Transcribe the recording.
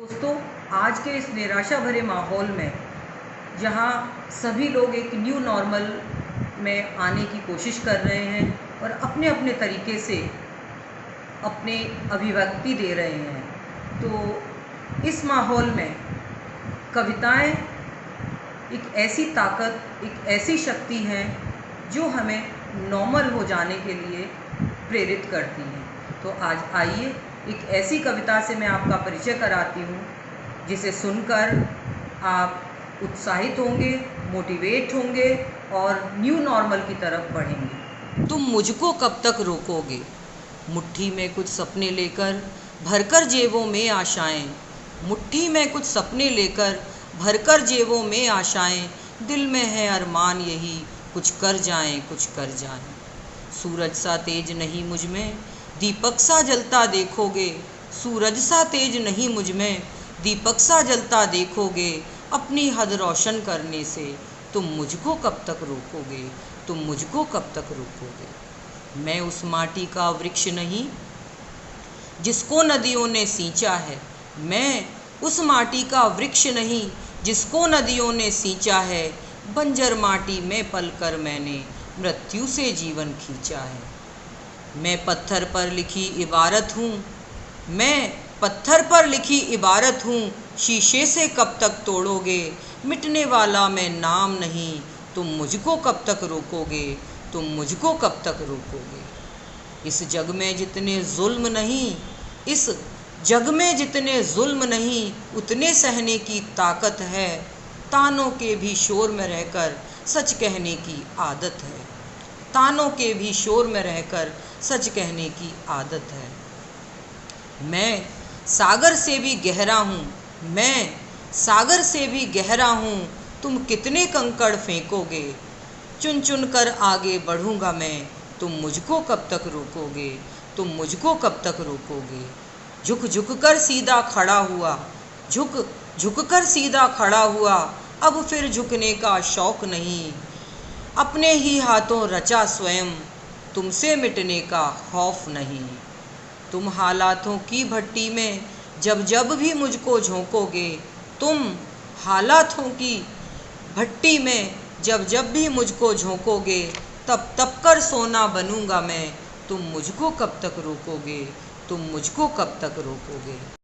दोस्तों, आज के इस निराशा भरे माहौल में जहाँ सभी लोग एक न्यू नॉर्मल में आने की कोशिश कर रहे हैं और अपने अपने तरीके से अपने अभिव्यक्ति दे रहे हैं, तो इस माहौल में कविताएं एक ऐसी ताकत, एक ऐसी शक्ति हैं जो हमें नॉर्मल हो जाने के लिए प्रेरित करती हैं। तो आज आइए एक ऐसी कविता से मैं आपका परिचय कराती हूँ जिसे सुनकर आप उत्साहित होंगे, मोटिवेट होंगे और न्यू नॉर्मल की तरफ बढ़ेंगे। तुम मुझको कब तक रोकोगे, मुट्ठी में कुछ सपने लेकर भरकर जेबों में आशाएं। मुट्ठी में कुछ सपने लेकर भरकर जेबों में आशाएं, दिल में है अरमान यही कुछ कर जाएं, कुछ कर जाएं। सूरज सा तेज नहीं मुझ में, दीपक सा जलता देखोगे। सूरज सा तेज नहीं मुझ में, दीपक सा जलता देखोगे। अपनी हद रोशन करने से तुम मुझको कब तक रोकोगे, तुम मुझको कब तक रोकोगे। मैं उस माटी का वृक्ष नहीं जिसको नदियों ने सींचा है। मैं उस माटी का वृक्ष नहीं जिसको नदियों ने सींचा है। बंजर माटी में पलकर मैंने मृत्यु से जीवन खींचा है। मैं पत्थर पर लिखी इबारत हूँ, मैं पत्थर पर लिखी इबारत हूँ। शीशे से कब तक तोड़ोगे, मिटने वाला मैं नाम नहीं। तुम मुझको कब तक रोकोगे, तुम मुझको कब तक रोकोगे। इस जग में जितने जुल्म नहीं, इस जग में जितने जुल्म नहीं, उतने सहने की ताकत है। तानों के भी शोर में रहकर सच कहने की आदत है। तानों के भी शोर में रहकर सच कहने की आदत है। मैं सागर से भी गहरा हूँ, मैं सागर से भी गहरा हूँ। तुम कितने कंकड़ फेंकोगे, चुन चुन कर आगे बढ़ूँगा मैं। तुम मुझको कब तक रोकोगे, तुम मुझको कब तक रोकोगे। झुक झुक कर सीधा खड़ा हुआ, झुक झुक कर सीधा खड़ा हुआ। अब फिर झुकने का शौक नहीं, अपने ही हाथों रचा स्वयं, तुमसे मिटने का खौफ नहीं। तुम हालातों की भट्टी में जब जब भी मुझको झोंकोगे, तुम हालातों की भट्टी में जब जब भी मुझको झोंकोगे, तब तब कर सोना बनूंगा मैं। तुम मुझको कब तक रोकोगे, तुम मुझको कब तक रोकोगे।